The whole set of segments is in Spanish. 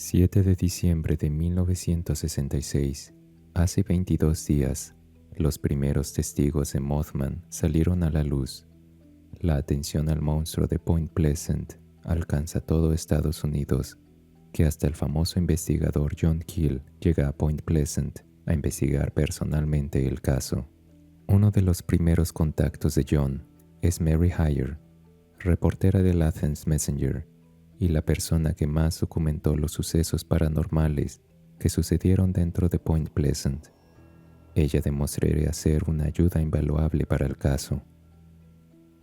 7 de diciembre de 1966, hace 22 días, los primeros testigos de Mothman salieron a la luz. La atención al monstruo de Point Pleasant alcanza todo Estados Unidos, que hasta el famoso investigador John Keel llega a Point Pleasant a investigar personalmente el caso. Uno de los primeros contactos de John es Mary Hyre, reportera del Athens Messenger, y la persona que más documentó los sucesos paranormales que sucedieron dentro de Point Pleasant. Ella demostraría ser una ayuda invaluable para el caso.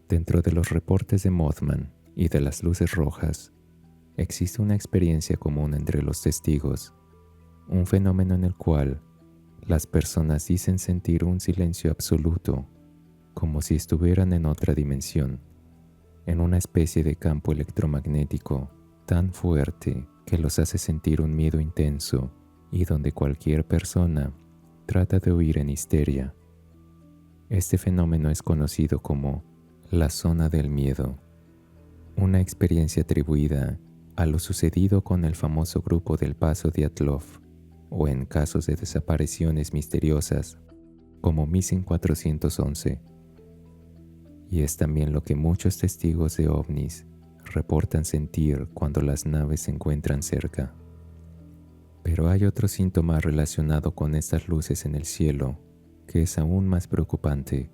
Dentro de los reportes de Mothman y de las luces rojas, existe una experiencia común entre los testigos, un fenómeno en el cual las personas dicen sentir un silencio absoluto, como si estuvieran en otra dimensión, en una especie de campo electromagnético tan fuerte que los hace sentir un miedo intenso y donde cualquier persona trata de huir en histeria. Este fenómeno es conocido como la zona del miedo, una experiencia atribuida a lo sucedido con el famoso grupo del Paso Dyatlov, o en casos de desapariciones misteriosas como Missing 411. Y es también lo que muchos testigos de ovnis reportan sentir cuando las naves se encuentran cerca. Pero hay otro síntoma relacionado con estas luces en el cielo que es aún más preocupante.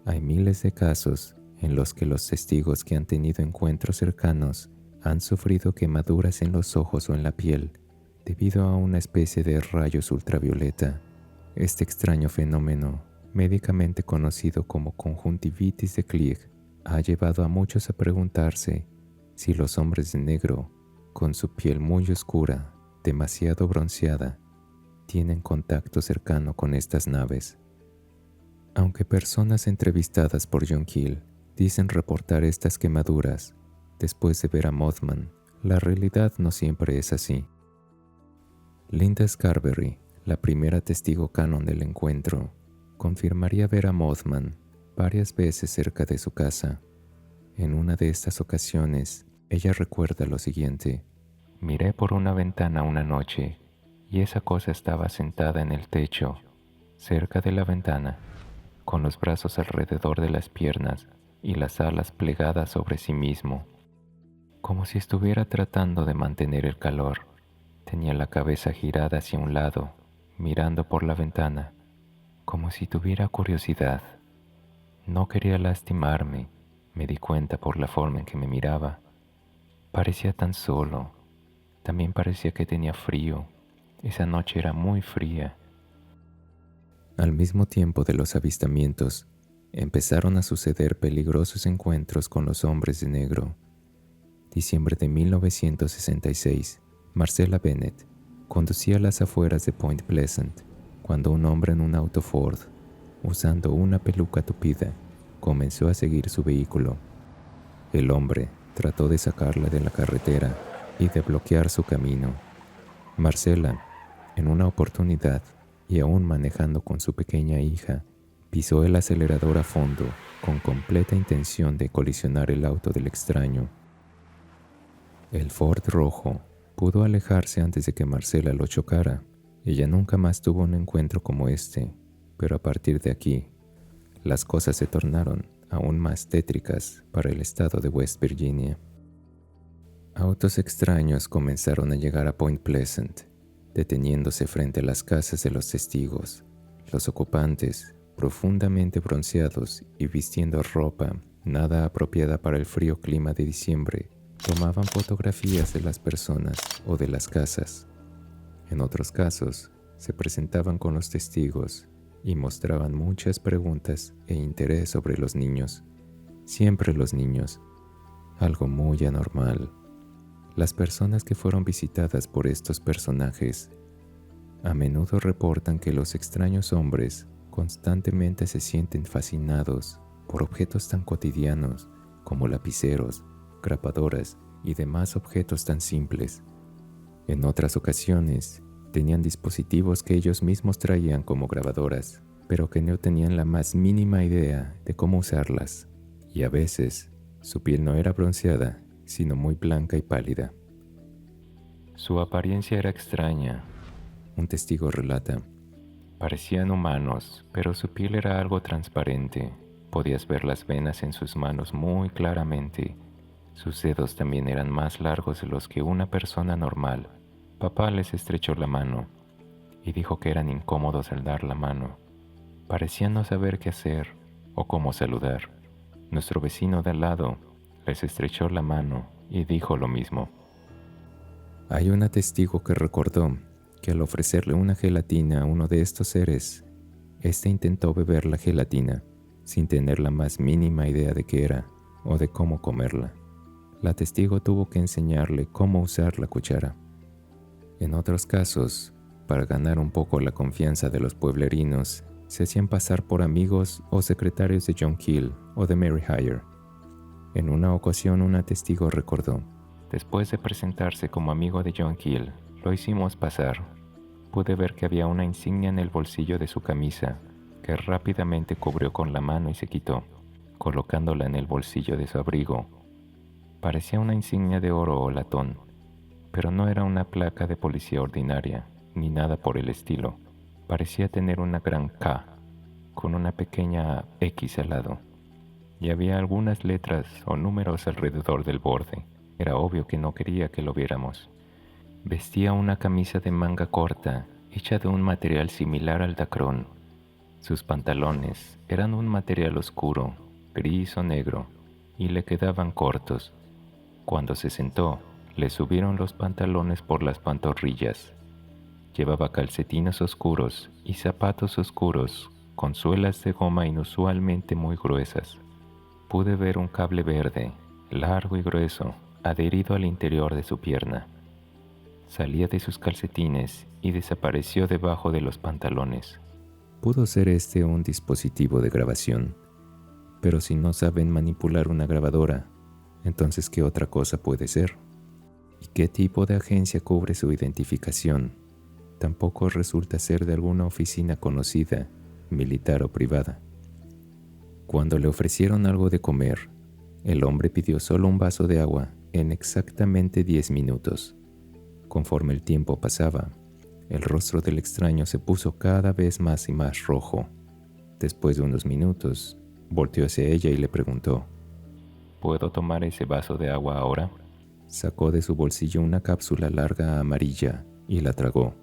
Hay miles de casos en los que los testigos que han tenido encuentros cercanos han sufrido quemaduras en los ojos o en la piel debido a una especie de rayos ultravioleta. Este extraño fenómeno, médicamente conocido como conjuntivitis de Klieg, ha llevado a muchos a preguntarse si los hombres de negro, con su piel muy oscura, demasiado bronceada, tienen contacto cercano con estas naves. Aunque personas entrevistadas por John Keel dicen reportar estas quemaduras después de ver a Mothman, la realidad no siempre es así. Linda Scarberry, la primera testigo canon del encuentro, confirmaría ver a Mothman varias veces cerca de su casa. En una de estas ocasiones, ella recuerda lo siguiente: miré por una ventana una noche y esa cosa estaba sentada en el techo, cerca de la ventana, con los brazos alrededor de las piernas y las alas plegadas sobre sí mismo, como si estuviera tratando de mantener el calor. Tenía la cabeza girada hacia un lado, mirando por la ventana, como si tuviera curiosidad. No quería lastimarme, me di cuenta por la forma en que me miraba. Parecía tan solo. También parecía que tenía frío. Esa noche era muy fría. Al mismo tiempo de los avistamientos, empezaron a suceder peligrosos encuentros con los hombres de negro. Diciembre de 1966, Marcella Bennett conducía a las afueras de Point Pleasant cuando un hombre en un auto Ford, usando una peluca tupida, comenzó a seguir su vehículo. El hombre trató de sacarla de la carretera y de bloquear su camino. Marcella, en una oportunidad y aún manejando con su pequeña hija, pisó el acelerador a fondo con completa intención de colisionar el auto del extraño. El Ford rojo pudo alejarse antes de que Marcella lo chocara. Ella nunca más tuvo un encuentro como este, pero a partir de aquí, las cosas se tornaron aún más tétricas para el estado de West Virginia. Autos extraños comenzaron a llegar a Point Pleasant, deteniéndose frente a las casas de los testigos. Los ocupantes, profundamente bronceados y vistiendo ropa nada apropiada para el frío clima de diciembre, tomaban fotografías de las personas o de las casas. En otros casos, se presentaban con los testigos y mostraban muchas preguntas e interés sobre los niños. Siempre los niños, algo muy anormal. Las personas que fueron visitadas por estos personajes a menudo reportan que los extraños hombres constantemente se sienten fascinados por objetos tan cotidianos como lapiceros, grapadoras y demás objetos tan simples. En otras ocasiones, tenían dispositivos que ellos mismos traían como grabadoras, pero que no tenían la más mínima idea de cómo usarlas. Y a veces, su piel no era bronceada, sino muy blanca y pálida. Su apariencia era extraña. Un testigo relata: parecían humanos, pero su piel era algo transparente. Podías ver las venas en sus manos muy claramente. Sus dedos también eran más largos de los que una persona normal. Papá les estrechó la mano y dijo que eran incómodos al dar la mano. Parecían no saber qué hacer o cómo saludar. Nuestro vecino de al lado les estrechó la mano y dijo lo mismo. Hay una testigo que recordó que al ofrecerle una gelatina a uno de estos seres, éste intentó beber la gelatina sin tener la más mínima idea de qué era o de cómo comerla. La testigo tuvo que enseñarle cómo usar la cuchara. En otros casos, para ganar un poco la confianza de los pueblerinos, se hacían pasar por amigos o secretarios de John Keel o de Mary Hyre. En una ocasión, una testigo recordó: después de presentarse como amigo de John Keel, lo hicimos pasar. Pude ver que había una insignia en el bolsillo de su camisa, que rápidamente cubrió con la mano y se quitó, colocándola en el bolsillo de su abrigo. Parecía una insignia de oro o latón, pero no era una placa de policía ordinaria, ni nada por el estilo. Parecía tener una gran K, con una pequeña X al lado, y había algunas letras o números alrededor del borde. Era obvio que no quería que lo viéramos. Vestía una camisa de manga corta, hecha de un material similar al dacrón. Sus pantalones eran un material oscuro, gris o negro, y le quedaban cortos. Cuando se sentó, le subieron los pantalones por las pantorrillas. Llevaba calcetines oscuros y zapatos oscuros con suelas de goma inusualmente muy gruesas. Pude ver un cable verde, largo y grueso, adherido al interior de su pierna. Salía de sus calcetines y desapareció debajo de los pantalones. Pudo ser este un dispositivo de grabación, pero si no saben manipular una grabadora, entonces ¿qué otra cosa puede ser? ¿Y qué tipo de agencia cubre su identificación? Tampoco resulta ser de alguna oficina conocida, militar o privada. Cuando le ofrecieron algo de comer, el hombre pidió solo un vaso de agua en exactamente 10 minutos. Conforme el tiempo pasaba, el rostro del extraño se puso cada vez más y más rojo. Después de unos minutos, volteó hacia ella y le preguntó: ¿puedo tomar ese vaso de agua ahora? Sacó de su bolsillo una cápsula larga amarilla y la tragó.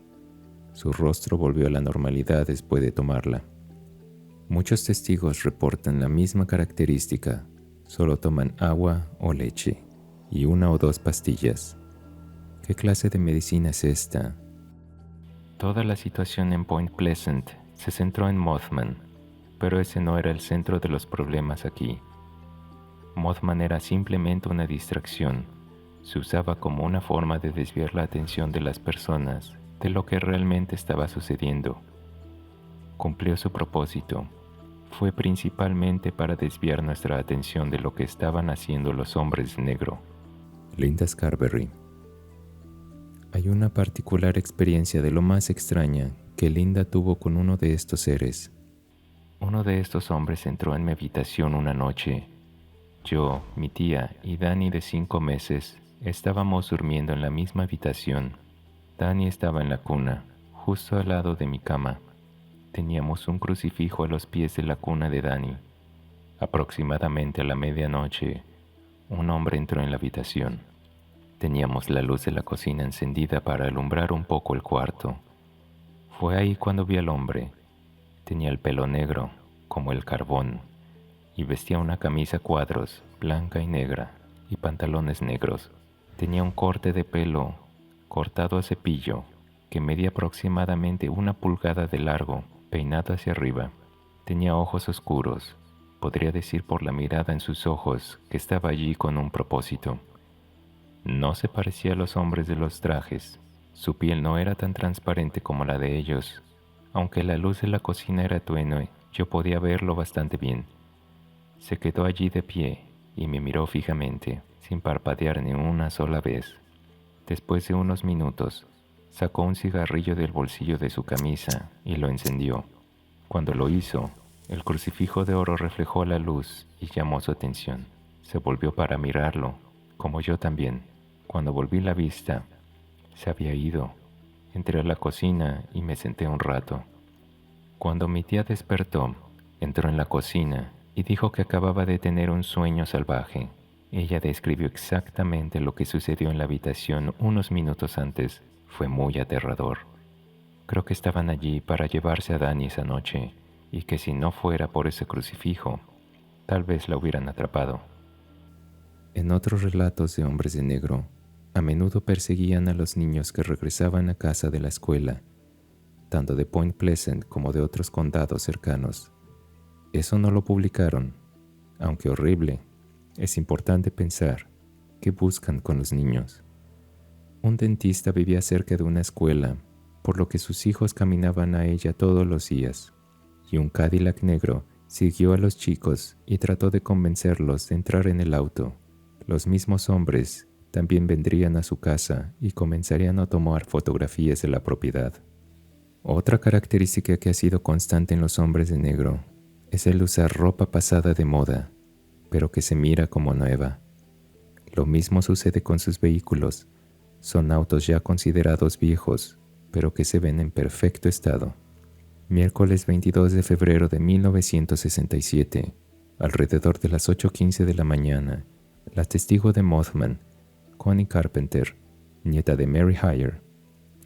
Su rostro volvió a la normalidad después de tomarla. Muchos testigos reportan la misma característica. Solo toman agua o leche y 1 o 2 pastillas. ¿Qué clase de medicina es esta? Toda la situación en Point Pleasant se centró en Mothman, pero ese no era el centro de los problemas aquí. Mothman era simplemente una distracción. Se usaba como una forma de desviar la atención de las personas de lo que realmente estaba sucediendo. Cumplió su propósito. Fue principalmente para desviar nuestra atención de lo que estaban haciendo los hombres de negro. Linda Scarberry. Hay una particular experiencia de lo más extraña que Linda tuvo con uno de estos seres. Uno de estos hombres entró en mi habitación una noche. Yo, mi tía y Danny de 5 meses estábamos durmiendo en la misma habitación. Danny estaba en la cuna, justo al lado de mi cama. Teníamos un crucifijo a los pies de la cuna de Danny. Aproximadamente a la medianoche, un hombre entró en la habitación. Teníamos la luz de la cocina encendida para alumbrar un poco el cuarto. Fue ahí cuando vi al hombre. Tenía el pelo negro, como el carbón, y vestía una camisa a cuadros, blanca y negra, y pantalones negros. Tenía un corte de pelo cortado a cepillo, que medía aproximadamente 1 pulgada de largo, peinado hacia arriba. Tenía ojos oscuros, podría decir por la mirada en sus ojos que estaba allí con un propósito. No se parecía a los hombres de los trajes. Su piel no era tan transparente como la de ellos. Aunque la luz de la cocina era tenue, yo podía verlo bastante bien. Se quedó allí de pie y me miró fijamente, sin parpadear ni una sola vez. Después de unos minutos, sacó un cigarrillo del bolsillo de su camisa y lo encendió. Cuando lo hizo, el crucifijo de oro reflejó la luz y llamó su atención. Se volvió para mirarlo, como yo también. Cuando volví la vista, Se había ido. Entré a la cocina y me senté un rato. Cuando mi tía despertó, entró en la cocina y dijo que acababa de tener un sueño salvaje. Ella describió exactamente lo que sucedió en la habitación unos minutos antes. Fue muy aterrador. Creo que estaban allí para llevarse a Dani esa noche y que si no fuera por ese crucifijo, tal vez la hubieran atrapado. En otros relatos de hombres de negro, a menudo perseguían a los niños que regresaban a casa de la escuela, tanto de Point Pleasant como de otros condados cercanos. Eso no lo publicaron, aunque horrible. Es importante pensar qué buscan con los niños. Un dentista vivía cerca de una escuela, por lo que sus hijos caminaban a ella todos los días, y un Cadillac negro siguió a los chicos y trató de convencerlos de entrar en el auto. Los mismos hombres también vendrían a su casa y comenzarían a tomar fotografías de la propiedad. Otra característica que ha sido constante en los hombres de negro es el usar ropa pasada de moda, pero que se mira como nueva. Lo mismo sucede con sus vehículos. Son autos ya considerados viejos, pero que se ven en perfecto estado. Miércoles 22 de febrero de 1967, alrededor de las 8:15 de la mañana, la testigo de Mothman, Connie Carpenter, nieta de Mary Hyre,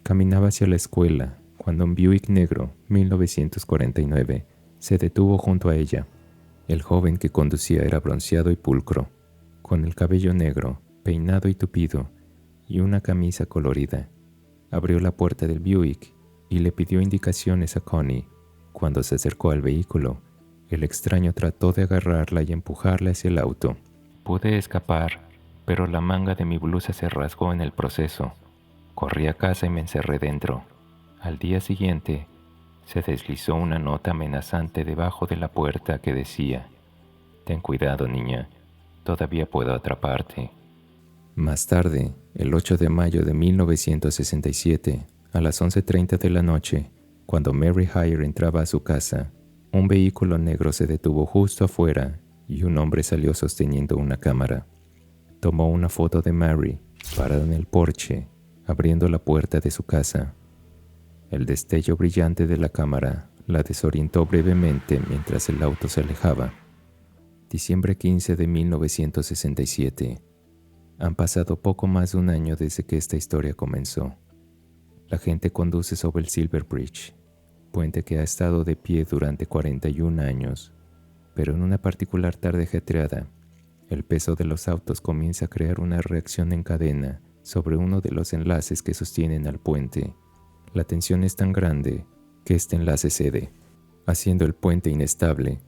caminaba hacia la escuela cuando un Buick negro 1949 se detuvo junto a ella. El joven que conducía era bronceado y pulcro, con el cabello negro, peinado y tupido, y una camisa colorida. Abrió la puerta del Buick y le pidió indicaciones a Connie. Cuando se acercó al vehículo, el extraño trató de agarrarla y empujarla hacia el auto. Pude escapar, pero la manga de mi blusa se rasgó en el proceso. Corrí a casa y me encerré dentro. Al día siguiente, se deslizó una nota amenazante debajo de la puerta que decía: «Ten cuidado, niña, todavía puedo atraparte». Más tarde, el 8 de mayo de 1967, a las 11:30 de la noche, cuando Mary Hyre entraba a su casa, un vehículo negro se detuvo justo afuera y un hombre salió sosteniendo una cámara. Tomó una foto de Mary, parada en el porche, abriendo la puerta de su casa. El destello brillante de la cámara la desorientó brevemente mientras el auto se alejaba. Diciembre 15 de 1967. Han pasado poco más de un año desde que esta historia comenzó. La gente conduce sobre el Silver Bridge, puente que ha estado de pie durante 41 años, pero en una particular tarde ajetreada, el peso de los autos comienza a crear una reacción en cadena sobre uno de los enlaces que sostienen al puente. La tensión es tan grande que este enlace cede, haciendo el puente inestable.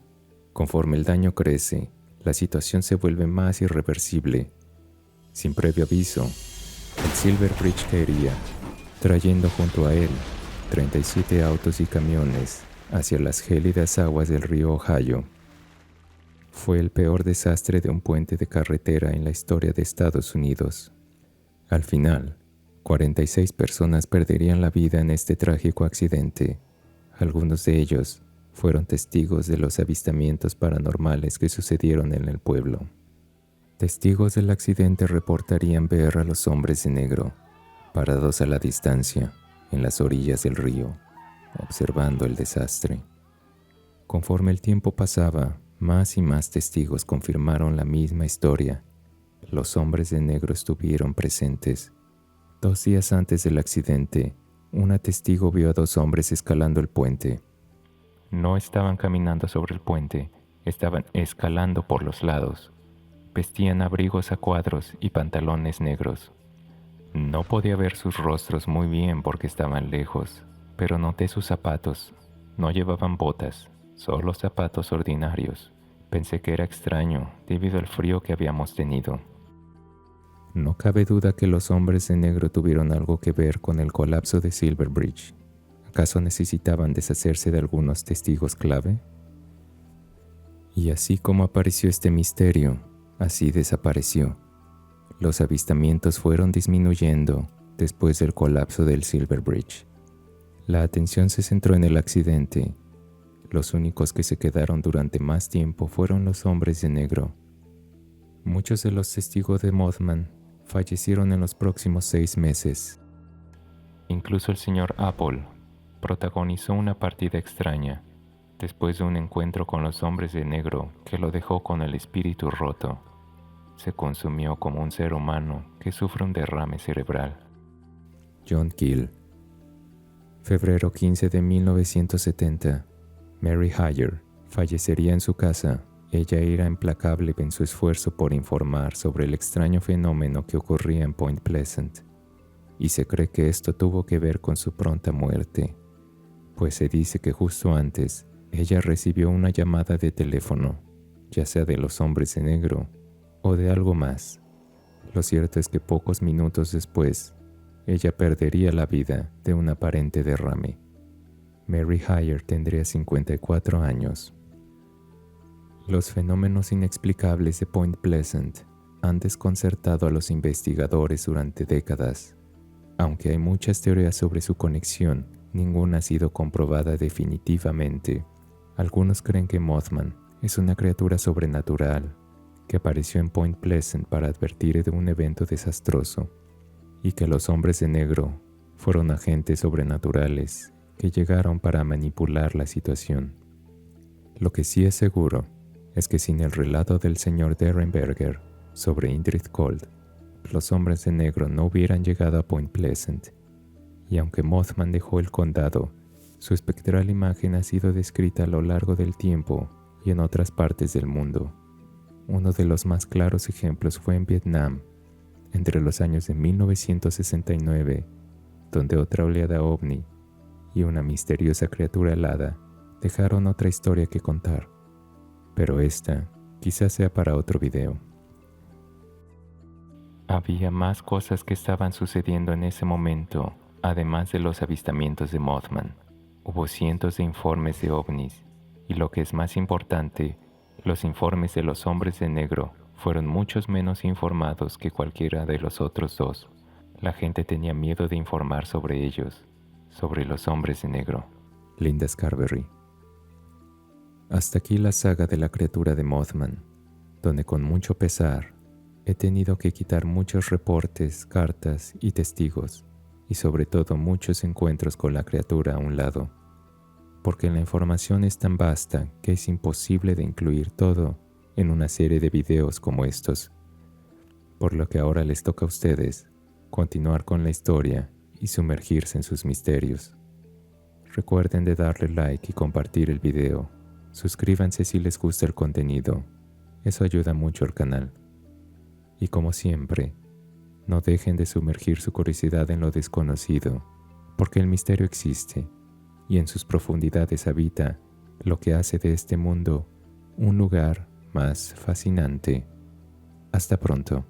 Conforme el daño crece, la situación se vuelve más irreversible. Sin previo aviso, el Silver Bridge caería, trayendo junto a él 37 autos y camiones hacia las gélidas aguas del río Ohio. Fue el peor desastre de un puente de carretera en la historia de Estados Unidos. Al final, 46 personas perderían la vida en este trágico accidente. Algunos de ellos fueron testigos de los avistamientos paranormales que sucedieron en el pueblo. Testigos del accidente reportarían ver a los hombres de negro, parados a la distancia, en las orillas del río, observando el desastre. Conforme el tiempo pasaba, más y más testigos confirmaron la misma historia. Los hombres de negro estuvieron presentes. 2 días antes del accidente, una testigo vio a 2 hombres escalando el puente. No estaban caminando sobre el puente, estaban escalando por los lados. Vestían abrigos a cuadros y pantalones negros. No podía ver sus rostros muy bien porque estaban lejos, pero noté sus zapatos. No llevaban botas, solo zapatos ordinarios. Pensé que era extraño debido al frío que habíamos tenido. No cabe duda que los hombres de negro tuvieron algo que ver con el colapso de Silver Bridge. ¿Acaso necesitaban deshacerse de algunos testigos clave? Y así como apareció este misterio, así desapareció. Los avistamientos fueron disminuyendo después del colapso del Silver Bridge. La atención se centró en el accidente. Los únicos que se quedaron durante más tiempo fueron los hombres de negro. Muchos de los testigos de Mothman fallecieron en los próximos 6 meses. Incluso el señor Apple protagonizó una partida extraña después de un encuentro con los hombres de negro que lo dejó con el espíritu roto. Se consumió como un ser humano que sufre un derrame cerebral. John Keel. Febrero 15 de 1970. Mary Hyre fallecería en su casa. Ella era implacable en su esfuerzo por informar sobre el extraño fenómeno que ocurría en Point Pleasant, y se cree que esto tuvo que ver con su pronta muerte, pues se dice que justo antes ella recibió una llamada de teléfono, ya sea de los hombres de negro o de algo más. Lo cierto es que pocos minutos después, ella perdería la vida de un aparente derrame. Mary Hyre tendría 54 años. Los fenómenos inexplicables de Point Pleasant han desconcertado a los investigadores durante décadas. Aunque hay muchas teorías sobre su conexión, ninguna ha sido comprobada definitivamente. Algunos creen que Mothman es una criatura sobrenatural que apareció en Point Pleasant para advertir de un evento desastroso, y que los hombres de negro fueron agentes sobrenaturales que llegaron para manipular la situación. Lo que sí es seguro es que sin el relato del señor Derenberger sobre Indrid Cold, los hombres de negro no hubieran llegado a Point Pleasant, y aunque Mothman dejó el condado, su espectral imagen ha sido descrita a lo largo del tiempo y en otras partes del mundo. Uno de los más claros ejemplos fue en Vietnam, entre los años de 1969, donde otra oleada ovni y una misteriosa criatura alada dejaron otra historia que contar, pero esta quizás sea para otro video. Había más cosas que estaban sucediendo en ese momento, además de los avistamientos de Mothman. Hubo cientos de informes de ovnis, y lo que es más importante, los informes de los hombres de negro fueron muchos menos informados que cualquiera de los otros dos. La gente tenía miedo de informar sobre ellos, sobre los hombres de negro. Linda Scarberry. Hasta aquí la saga de la criatura de Mothman, donde con mucho pesar he tenido que quitar muchos reportes, cartas y testigos, y sobre todo muchos encuentros con la criatura a un lado, porque la información es tan vasta que es imposible de incluir todo en una serie de videos como estos, por lo que ahora les toca a ustedes continuar con la historia y sumergirse en sus misterios. Recuerden de darle like y compartir el video. Suscríbanse si les gusta el contenido, eso ayuda mucho al canal. Y como siempre, no dejen de sumergir su curiosidad en lo desconocido, porque el misterio existe, y en sus profundidades habita lo que hace de este mundo un lugar más fascinante. Hasta pronto.